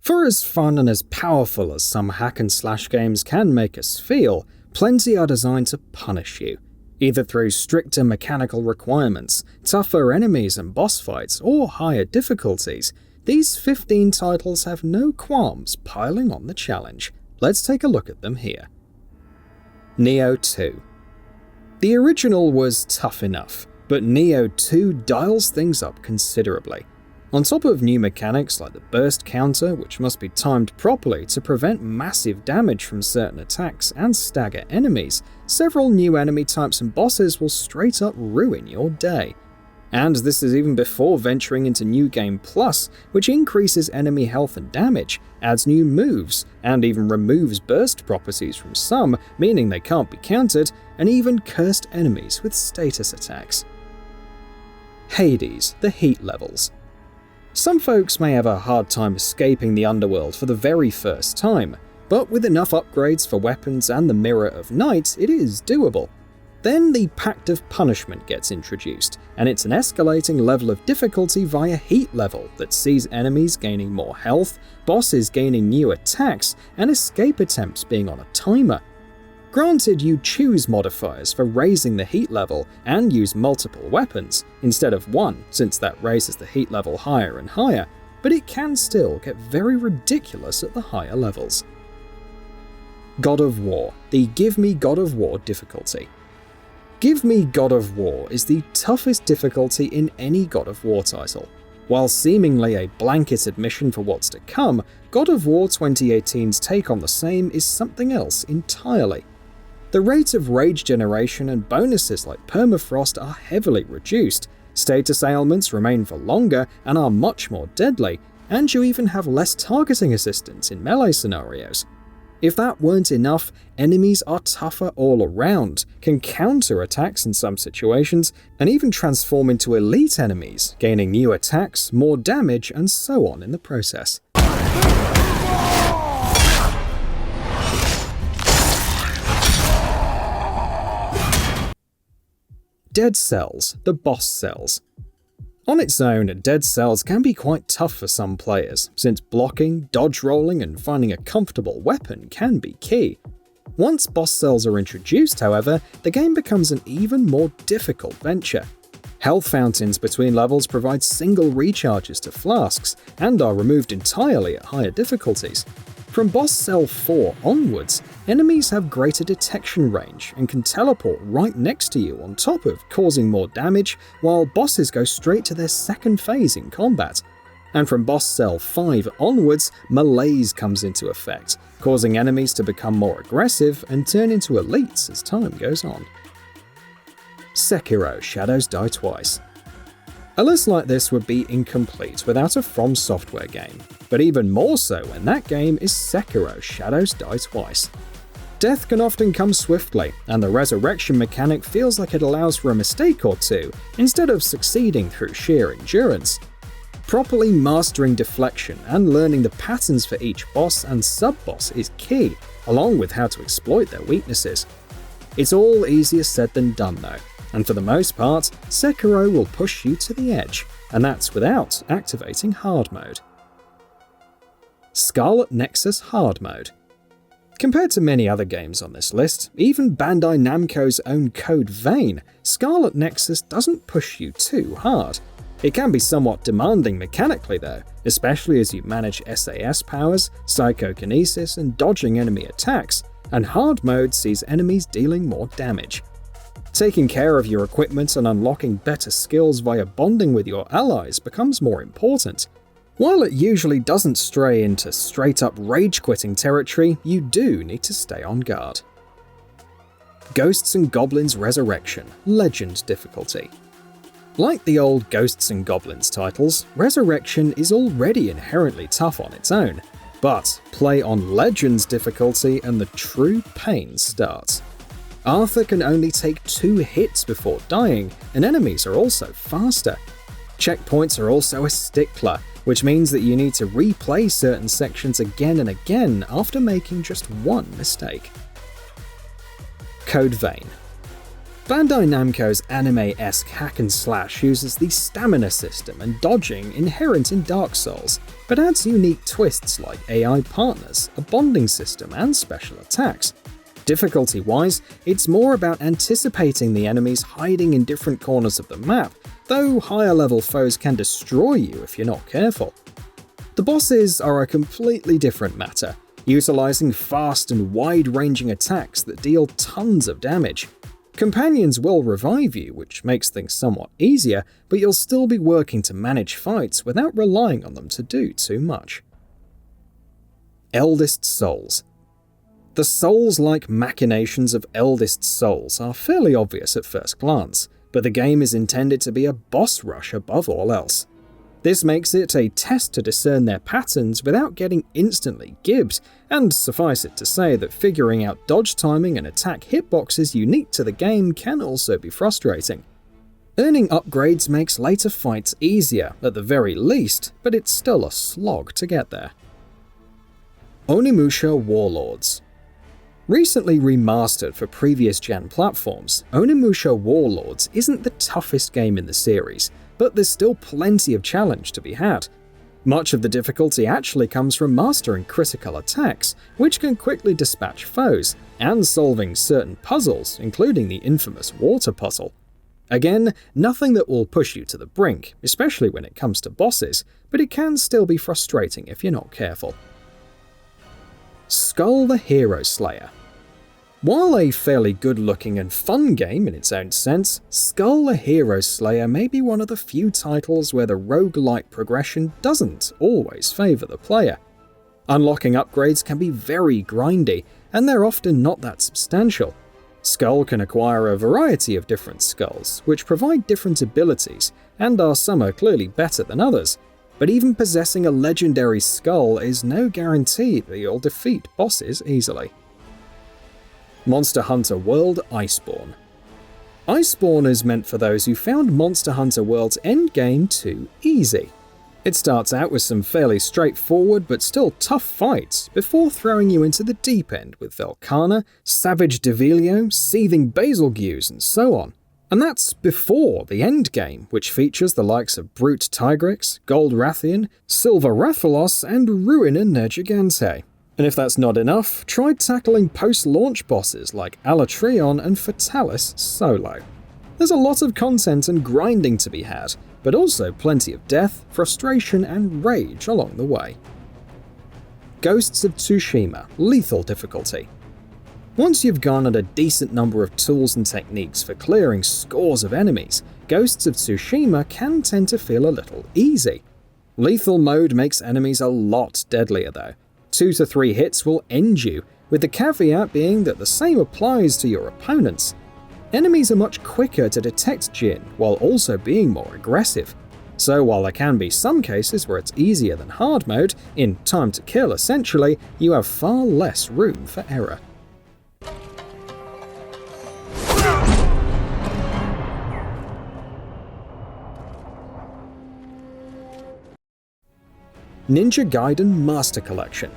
For as fun and as powerful as some hack-and-slash games can make us feel, plenty are designed to punish you, either through stricter mechanical requirements, tougher enemies and boss fights, or higher difficulties. These 15 titles have no qualms piling on the challenge. Let's take a look at them here. Nioh 2. The original was tough enough, but Nioh 2 dials things up considerably. On top of new mechanics like the burst counter, which must be timed properly to prevent massive damage from certain attacks and stagger enemies, several new enemy types and bosses will straight up ruin your day. And this is even before venturing into New Game Plus, which increases enemy health and damage, adds new moves, and even removes burst properties from some, meaning they can't be countered, and even cursed enemies with status attacks. Hades, the heat levels. Some folks may have a hard time escaping the underworld for the very first time, but with enough upgrades for weapons and the Mirror of Night, it is doable. Then the Pact of Punishment gets introduced, and it's an escalating level of difficulty via heat level that sees enemies gaining more health, bosses gaining new attacks, and escape attempts being on a timer. Granted, you choose modifiers for raising the heat level and use multiple weapons, instead of one, since that raises the heat level higher and higher, but it can still get very ridiculous at the higher levels. God of War, the Give Me God of War difficulty. Give Me God of War is the toughest difficulty in any God of War title. While seemingly a blanket admission for what's to come, God of War 2018's take on the same is something else entirely. The rate of rage generation and bonuses like permafrost are heavily reduced, status ailments remain for longer and are much more deadly, and you even have less targeting assistance in melee scenarios. If that weren't enough, enemies are tougher all around, can counter attacks in some situations, and even transform into elite enemies, gaining new attacks, more damage, and so on in the process. Dead Cells, the boss cells. On its own, Dead Cells can be quite tough for some players, since blocking, dodge rolling, and finding a comfortable weapon can be key. Once boss cells are introduced, however, the game becomes an even more difficult venture. Health fountains between levels provide single recharges to flasks, and are removed entirely at higher difficulties. From Boss Cell 4 onwards, enemies have greater detection range and can teleport right next to you on top of causing more damage, while bosses go straight to their second phase in combat. And from Boss Cell 5 onwards, malaise comes into effect, causing enemies to become more aggressive and turn into elites as time goes on. Sekiro: Shadows Die Twice. A list like this would be incomplete without a From Software game, but even more so when that game is Sekiro: Shadows Die Twice. Death can often come swiftly, and the resurrection mechanic feels like it allows for a mistake or two, instead of succeeding through sheer endurance. Properly mastering deflection and learning the patterns for each boss and sub-boss is key, along with how to exploit their weaknesses. It's all easier said than done though, and for the most part, Sekiro will push you to the edge, and that's without activating hard mode. Scarlet Nexus Hard Mode. Compared to many other games on this list, even Bandai Namco's own Code Vein, Scarlet Nexus doesn't push you too hard. It can be somewhat demanding mechanically though, especially as you manage SAS powers, psychokinesis, and dodging enemy attacks, and hard mode sees enemies dealing more damage. Taking care of your equipment and unlocking better skills via bonding with your allies becomes more important. While it usually doesn't stray into straight-up rage-quitting territory, you do need to stay on guard. Ghosts and Goblins Resurrection, Legend difficulty. Like the old Ghosts and Goblins titles, Resurrection is already inherently tough on its own, but play on Legends difficulty and the true pain starts. Arthur can only take 2 hits before dying, and enemies are also faster. Checkpoints are also a stickler, which means that you need to replay certain sections again and again after making just one mistake. Code Vein. Bandai Namco's anime-esque hack-and-slash uses the stamina system and dodging inherent in Dark Souls, but adds unique twists like AI partners, a bonding system, and special attacks. Difficulty-wise, it's more about anticipating the enemies hiding in different corners of the map, though higher-level foes can destroy you if you're not careful. The bosses are a completely different matter, utilizing fast and wide-ranging attacks that deal tons of damage. Companions will revive you, which makes things somewhat easier, but you'll still be working to manage fights without relying on them to do too much. Eldest Souls. The Souls-like machinations of Eldest Souls are fairly obvious at first glance, but the game is intended to be a boss rush above all else. This makes it a test to discern their patterns without getting instantly gibbed, and suffice it to say that figuring out dodge timing and attack hitboxes unique to the game can also be frustrating. Earning upgrades makes later fights easier, at the very least, but it's still a slog to get there. Onimusha Warlords. Recently remastered for previous-gen platforms, Onimusha Warlords isn't the toughest game in the series, but there's still plenty of challenge to be had. Much of the difficulty actually comes from mastering critical attacks, which can quickly dispatch foes, and solving certain puzzles, including the infamous water puzzle. Again, nothing that will push you to the brink, especially when it comes to bosses, but it can still be frustrating if you're not careful. Skull the Hero Slayer. While a fairly good-looking and fun game in its own sense, Skull the Hero Slayer may be one of the few titles where the roguelike progression doesn't always favour the player. Unlocking upgrades can be very grindy, and they're often not that substantial. Skull can acquire a variety of different skulls, which provide different abilities, and some are clearly better than others, but even possessing a legendary skull is no guarantee that you'll defeat bosses easily. Monster Hunter World Iceborne. Iceborne is meant for those who found Monster Hunter World's endgame too easy. It starts out with some fairly straightforward but still tough fights before throwing you into the deep end with Velkhana, Savage Devilio, Seething Basilgeuse, and so on. And that's before the endgame, which features the likes of Brute Tigrex, Gold Rathian, Silver Rathalos, and Ruiner Nergigante. And if that's not enough, try tackling post-launch bosses like Alatreon and Fatalis solo. There's a lot of content and grinding to be had, but also plenty of death, frustration, and rage along the way. Ghosts of Tsushima Lethal Difficulty. Once you've garnered a decent number of tools and techniques for clearing scores of enemies, Ghosts of Tsushima can tend to feel a little easy. Lethal mode makes enemies a lot deadlier though. 2 to 3 hits will end you, with the caveat being that the same applies to your opponents. Enemies are much quicker to detect Jin, while also being more aggressive. So while there can be some cases where it's easier than hard mode, in time to kill essentially, you have far less room for error. Ninja Gaiden Master Collection.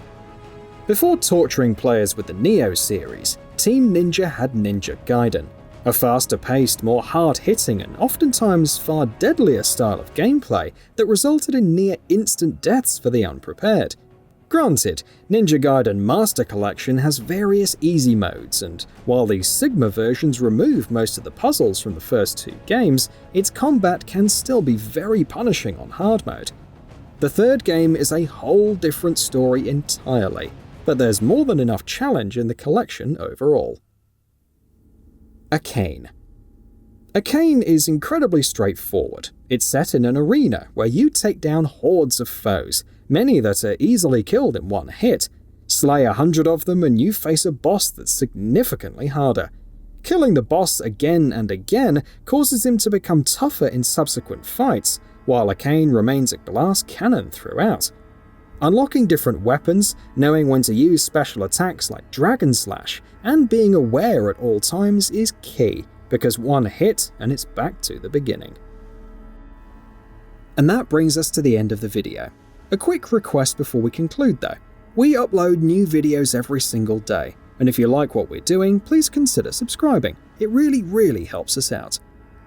Before torturing players with the Neo series, Team Ninja had Ninja Gaiden, a faster-paced, more hard-hitting and oftentimes far deadlier style of gameplay that resulted in near-instant deaths for the unprepared. Granted, Ninja Gaiden Master Collection has various easy modes, and while the Sigma versions remove most of the puzzles from the first 2 games, its combat can still be very punishing on hard mode. The third game is a whole different story entirely, but there's more than enough challenge in the collection overall. Arcane. Arcane is incredibly straightforward. It's set in an arena where you take down hordes of foes, many that are easily killed in one hit. Slay 100 of them and you face a boss that's significantly harder. Killing the boss again and again causes him to become tougher in subsequent fights, while Arcane remains a glass cannon throughout. Unlocking different weapons, knowing when to use special attacks like Dragon Slash, and being aware at all times is key, because one hit and it's back to the beginning. And that brings us to the end of the video. A quick request before we conclude though. We upload new videos every single day, and if you like what we're doing, please consider subscribing. It really helps us out.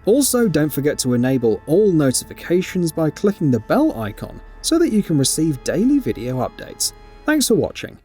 Also, don't forget to enable all notifications by clicking the bell icon so that you can receive daily video updates. Thanks for watching.